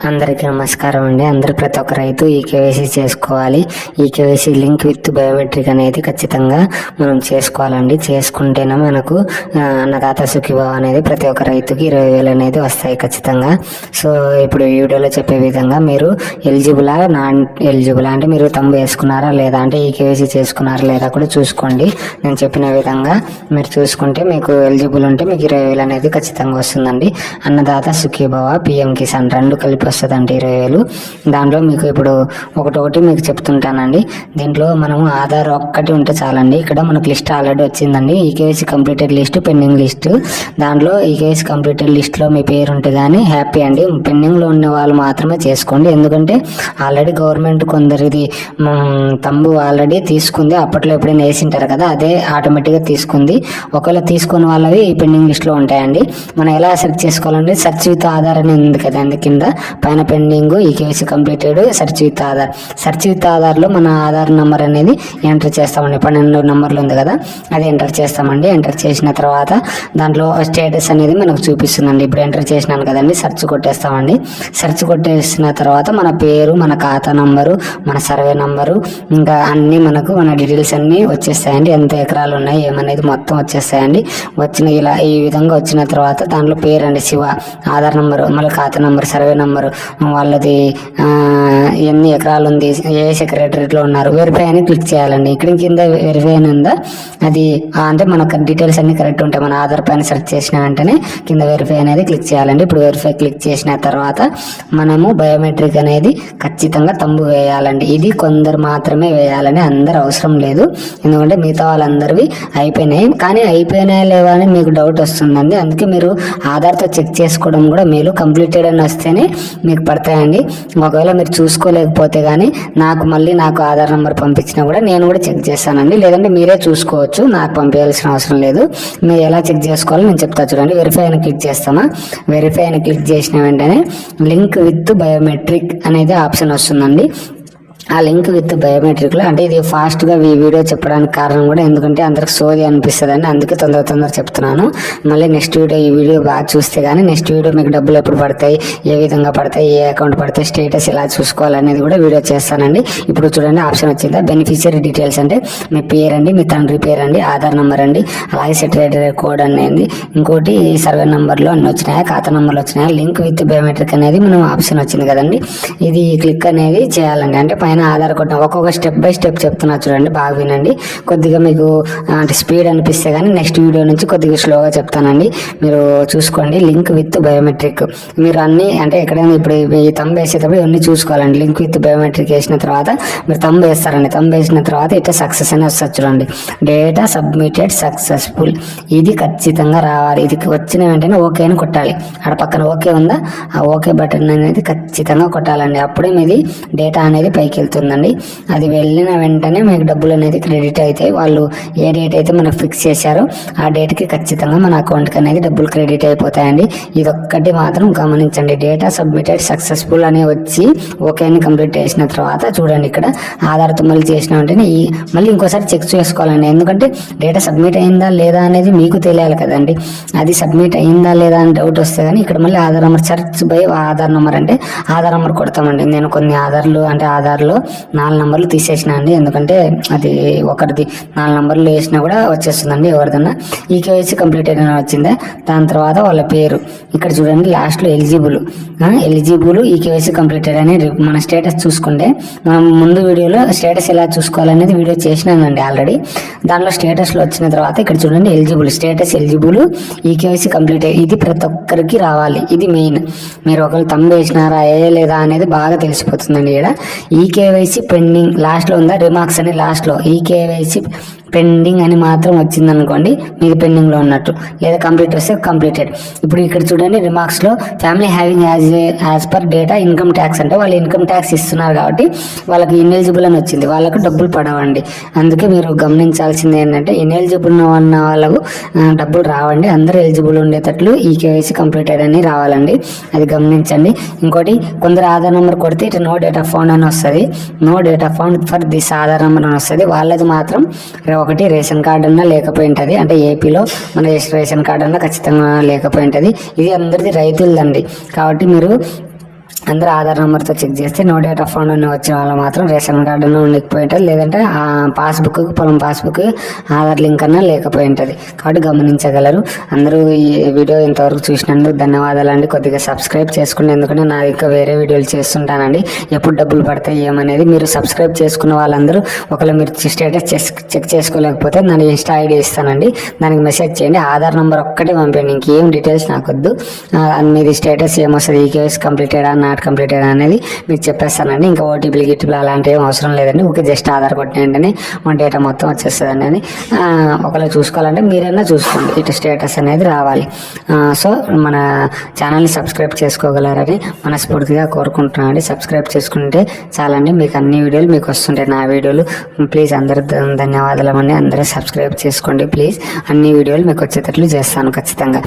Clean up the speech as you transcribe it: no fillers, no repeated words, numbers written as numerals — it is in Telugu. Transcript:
అందరికీ నమస్కారం అండి. అందరూ ప్రతి ఒక్క రైతు ఈ కేవైసీ చేసుకోవాలి. ఈ కేవైసీ లింక్ విత్ బయోమెట్రిక్ అనేది ఖచ్చితంగా మనం చేసుకోవాలండి. చేసుకుంటేనే మనకు అన్నదాత సుఖీభావ అనేది ప్రతి ఒక్క రైతుకి 20,000 అనేది వస్తాయి ఖచ్చితంగా. సో ఇప్పుడు ఈ వీడియోలో చెప్పే విధంగా మీరు ఎలిజిబులా నాన్ ఎలిజిబులా అంటే మీరు తంబు వేసుకున్నారా లేదా అంటే ఈ కేవైసీ చేసుకున్నారా లేదా కూడా చూసుకోండి. నేను చెప్పిన విధంగా మీరు చూసుకుంటే మీకు ఎలిజిబుల్ ఉంటే మీకు 20,000 అనేది ఖచ్చితంగా వస్తుందండి. అన్నదాత సుఖీభావ పిఎం కిసాన్ రెండు కలిపి వస్తుందండి 20,000. దాంట్లో మీకు ఇప్పుడు ఒకటి మీకు చెప్తుంటానండి. దీంట్లో మనము ఆధార్ ఒక్కటి ఉంటే చాలండి. ఇక్కడ మనకు లిస్ట్ ఆల్రెడీ వచ్చిందండి. EKYC completed list, pending list. దాంట్లో ఈకేవైసీ కంప్లీటెడ్ లిస్ట్లో మీ పేరు ఉంటే కానీ హ్యాపీ అండి. పెండింగ్లో ఉన్న వాళ్ళు మాత్రమే చేసుకోండి. ఎందుకంటే ఆల్రెడీ గవర్నమెంట్ కొందరిది తంబు ఆల్రెడీ తీసుకుంది. అప్పట్లో ఎప్పుడైనా వేసింటారు కదా, అదే ఆటోమేటిక్గా తీసుకుంది. ఒకవేళ తీసుకున్న వాళ్ళవి ఈ పెండింగ్ లిస్ట్లో ఉంటాయండి. మనం ఎలా సెర్చ్ చేసుకోవాలంటే సెర్చ్ విత్ ఆధార్ అని ఉంది కదా అండి, కింద పైన pending eKYC completed search with Aadhaar. Search with ఆధార్లో మన ఆధార్ నెంబర్ అనేది ఎంటర్ చేస్తామండి. 12 నెంబర్లు ఉంది కదా, అది ఎంటర్ చేస్తామండి. ఎంటర్ చేసిన తర్వాత దాంట్లో స్టేటస్ అనేది మనకు చూపిస్తుందండి. ఇప్పుడు ఎంటర్ చేసినాను కదండి, సెర్చ్ కొట్టేస్తామండి. సెర్చ్ కొట్టేసిన తర్వాత మన పేరు, మన ఖాతా నంబరు, మన సర్వే నంబరు, ఇంకా అన్నీ మనకు మన డీటెయిల్స్ అన్నీ వచ్చేస్తాయండి. ఎంత ఎకరాలు ఉన్నాయి ఏమనేది మొత్తం వచ్చేస్తాయండి. ఇలా ఈ విధంగా వచ్చిన తర్వాత దాంట్లో పేరు అండి శివ, ఆధార్ నంబరు, మళ్ళీ ఖాతా నంబరు, సర్వే నంబరు, వాళ్ళది ఎన్ని ఎకరాలు ఉంది, ఏ సెక్రటరీలో ఉన్నారు, వెరిఫై అని క్లిక్ చేయాలండి. ఇక్కడ కింద వెరిఫై అని ఉందా, అది అంటే మనకు డీటెయిల్స్ అన్ని కరెక్ట్ ఉంటాయి. మన ఆధార్ పైన సెర్చ్ చేసిన వెంటనే కింద వెరిఫై అనేది క్లిక్ చేయాలండి. ఇప్పుడు వెరిఫై క్లిక్ చేసిన తర్వాత మనము బయోమెట్రిక్ అనేది ఖచ్చితంగా తంబు వేయాలండి. ఇది కొందరు మాత్రమే వేయాలని, అందరు అవసరం లేదు. ఎందుకంటే మిగతా వాళ్ళందరివి అయిపోయినాయి. కానీ అయిపోయినాయా లేవా అని మీకు డౌట్ వస్తుందండి. అందుకే మీరు ఆధార్తో చెక్ చేసుకోవడం కూడా మేలు. కంప్లీటెడ్ అని వస్తేనే మీకు పడతాయండి. ఒకవేళ మీరు చూసుకోలేకపోతే కానీ నాకు ఆధార్ నెంబర్ పంపించినా కూడా నేను కూడా చెక్ చేస్తానండి. లేదంటే మీరే చూసుకోవచ్చు, నాకు పంపించాల్సిన అవసరం లేదు. మీరు ఎలా చెక్ చేసుకోవాలో నేను చెప్తా చూడండి. వెరిఫై అని క్లిక్ చేస్తామా, వెరిఫై అని క్లిక్ చేసిన వెంటనే లింక్ విత్ బయోమెట్రిక్ అనేది ఆప్షన్ వస్తుందండి. ఆ లింక్ విత్ బయోమెట్రిక్లో అంటే ఇది ఫాస్ట్గా ఈ వీడియో చెప్పడానికి కారణం కూడా ఎందుకంటే అందరికి సోది అనిపిస్తుందండి. అందుకే తొందర చెప్తున్నాను. మళ్ళీ నెక్స్ట్ వీడియో ఈ వీడియో బాగా చూస్తే కానీ నెక్స్ట్ వీడియో మీకు డబ్బులు ఎప్పుడు పడతాయి, ఏ విధంగా పడతాయి, ఏ అకౌంట్ పడతాయి, స్టేటస్ ఎలా చూసుకోవాలనేది కూడా వీడియో చేస్తానండి. ఇప్పుడు చూడండి ఆప్షన్ వచ్చిందా, బెనిఫిషియరీ డీటెయిల్స్ అంటే మీ పేరు అండి, మీ తండ్రి పేరు అండి, ఆధార్ నెంబర్ అండి, అలాగే సెక్రటరీ కోడ్ అనేది, ఇంకోటి సర్వే నెంబర్లో అన్ని వచ్చినాయా, ఖాతా నెంబర్లు వచ్చినాయా, లింక్ విత్ బయోమెట్రిక్ అనేది మనం ఆప్షన్ వచ్చింది కదండి. ఇది క్లిక్ అనేది చేయాలండి. అంటే పైన ఆధార్ కొట్టిన ఒక్కొక్క స్టెప్ బై స్టెప్ చెప్తున్నా చూడండి, బాగా వినండి. కొద్దిగా మీకు అంటే స్పీడ్ అనిపిస్తే కానీ నెక్స్ట్ వీడియో నుంచి కొద్దిగా స్లోగా చెప్తానండి, మీరు చూసుకోండి. లింక్ విత్ బయోమెట్రిక్ మీరు అన్ని అంటే ఎక్కడైనా ఇప్పుడు ఈ తంబు వేసేటప్పుడు ఇవన్నీ చూసుకోవాలండి. లింక్ విత్ బయోమెట్రిక్ వేసిన తర్వాత మీరు తంబు వేస్తారండి. తంబు వేసిన తర్వాత ఇట్లా సక్సెస్ అని వస్తుంది చూడండి, డేటా సబ్మిటెడ్ సక్సెస్ఫుల్. ఇది ఖచ్చితంగా రావాలి. ఇది వచ్చిన వెంటనే ఓకే అని కొట్టాలి. అక్కడ పక్కన ఓకే ఉందా, ఆ ఓకే బటన్ అనేది ఖచ్చితంగా కొట్టాలండి. అప్పుడే మీది డేటా అనేది పైకి వెళ్తుందండి. అది వెళ్ళిన వెంటనే మీకు డబ్బులు అనేది క్రెడిట్ అవుతాయి. వాళ్ళు ఏ డేట్ అయితే మనకు ఫిక్స్ చేశారో ఆ డేట్కి ఖచ్చితంగా మన అకౌంట్కి అనేది డబ్బులు క్రెడిట్ అయిపోతాయండి. ఇదొక్కటి మాత్రం గమనించండి. డేటా సబ్మిటెడ్ సక్సెస్ఫుల్ అని వచ్చి ఓకే అని కంప్లీట్ చేసిన తర్వాత చూడండి, ఇక్కడ ఆధార్తో మళ్ళీ చేసిన వెంటనే మళ్ళీ ఇంకోసారి చెక్ చేసుకోవాలండి. ఎందుకంటే డేటా సబ్మిట్ అయిందా లేదా అనేది మీకు తెలియాలి కదండి. అది సబ్మిట్ అయిందా లేదా అని డౌట్ వస్తే కానీ ఇక్కడ మళ్ళీ Aadhaar number search by Aadhaar number అంటే ఆధార్ నెంబర్ కొడతామండి. నేను కొన్ని ఆధార్లో 4 నెంబర్లు తీసేసిన అండి. ఎందుకంటే అది ఒకరిది 4 నెంబర్లు వేసినా కూడా వచ్చేస్తుందండి ఎవరిదన్నా. ఈ కేవైసీ కంప్లీట్ అయినా వచ్చిందా, దాని తర్వాత వాళ్ళ పేరు ఇక్కడ చూడండి లాస్ట్లో ఎలిజిబుల్ ఈ కేవైసీ కంప్లీటెడ్ అని మన స్టేటస్ చూసుకుంటే మనం ముందు వీడియోలో స్టేటస్ ఎలా చూసుకోవాలనేది వీడియో చేసినానండి ఆల్రెడీ. దానిలో స్టేటస్లో వచ్చిన తర్వాత ఇక్కడ చూడండి ఎలిజిబుల్, స్టేటస్ ఎలిజిబుల్, ఈ కేవైసీ కంప్లీట్. ఇది ప్రతి ఒక్కరికి రావాలి. ఇది మెయిన్. మీరు ఒకరు తంబు వేసినారా లేదా అనేది బాగా తెలిసిపోతుందండి. ఇక్కడ ఈ కేవైసీ పెండింగ్ లాస్ట్లో ఉందా, రిమార్క్స్ అని లాస్ట్లో ఈ కేవైసీ పెండింగ్ అని మాత్రం వచ్చింది అనుకోండి, మీది పెండింగ్లో ఉన్నట్టు. లేదా కంప్లీట్ వస్తే కంప్లీటెడ్. ఇప్పుడు ఇక్కడ చూడండి రిమార్క్స్లో family having as per data income tax అంటే వాళ్ళు ఇన్కమ్ ట్యాక్స్ ఇస్తున్నారు కాబట్టి వాళ్ళకి ఇన్ఎలిజిబుల్ అని వచ్చింది, వాళ్ళకు డబ్బులు పడవండి. అందుకే మీరు గమనించాల్సింది ఏంటంటే ఇన్ఎలిజిబుల్ ఉన్న వాళ్ళకు డబ్బులు రావండి. అందరూ ఎలిజిబుల్ ఉండేటట్లు ఈ కేవైసీ కంప్లీటెడ్ అని రావాలండి, అది గమనించండి. ఇంకోటి కొందరు ఆధార్ నెంబర్ కొడితే ఇటు నో డేట్ ఆఫ్ ఫౌండ్ అని వస్తుంది, no date of found for this Aadhaar number అని వస్తుంది. వాళ్ళది మాత్రం ఒకటి రేషన్ కార్డు అన్నా లేకపోయి ఉంటుంది, అంటే ఏపీలో మన రేషన్ కార్డు అన్నా ఖచ్చితంగా లేకపోయి ఉంటుంది. ఇది అందరిది రైతులదండి. కాబట్టి మీరు అందరూ ఆధార్ నెంబర్తో చెక్ చేస్తే నో డేట్ ఆఫ్ ఫౌండ్ అని వచ్చిన వాళ్ళు మాత్రం రేషన్ కార్డును లేకపోయి ఉంటుంది, లేదంటే ఆ పాస్బుక్ పొలం పాస్బుక్ ఆధార్ లింక్ అన్నా లేకపోయి ఉంటుంది. కాబట్టి గమనించగలరు. అందరూ ఈ వీడియో ఇంతవరకు చూసినందుకు ధన్యవాదాలండి. కొద్దిగా సబ్స్క్రైబ్ చేసుకోండి, ఎందుకంటే నా ఇంకా వేరే వీడియోలు చేస్తుంటానండి. ఎప్పుడు డబ్బులు పడతాయి ఏమనేది మీరు సబ్స్క్రైబ్ చేసుకున్న వాళ్ళందరూ ఒకవేళ మీరు స్టేటస్ చెక్ చేసుకోలేకపోతే నేను ఇన్స్టా ఐడి ఇస్తానండి, దానికి మెసేజ్ చేయండి. ఆధార్ నెంబర్ ఒక్కటే పంపండి, ఇంకేం డీటెయిల్స్ నాకు వద్దు. మీది స్టేటస్ ఏమొస్తుంది, ఈ కేసు కంప్లీటెడ్ నాట్ కంప్లీటెడ్ అనేది మీకు చెప్పేస్తానండి. ఇంకా ఓటీపీలు గిట్టిపీలు అలాంటివి ఏం అవసరం లేదండి. ఓకే, జస్ట్ ఆధార్ కొట్టినండి మన డేటా మొత్తం వచ్చేస్తుందండి అని ఒకవేళ చూసుకోవాలంటే మీరైనా చూసుకోండి, ఇటు స్టేటస్ అనేది రావాలి. సో మన ఛానల్ని సబ్స్క్రైబ్ చేసుకోగలరని మనస్ఫూర్తిగా కోరుకుంటున్నాను అండి. సబ్స్క్రైబ్ చేసుకుంటే చాలండి, మీకు అన్ని వీడియోలు మీకు వస్తుంటాయి నా వీడియోలు. ప్లీజ్ అందరూ ధన్యవాదాలు అండి. అందరూ సబ్స్క్రైబ్ చేసుకోండి ప్లీజ్. అన్ని వీడియోలు మీకు వచ్చేటట్లు చేస్తాను ఖచ్చితంగా.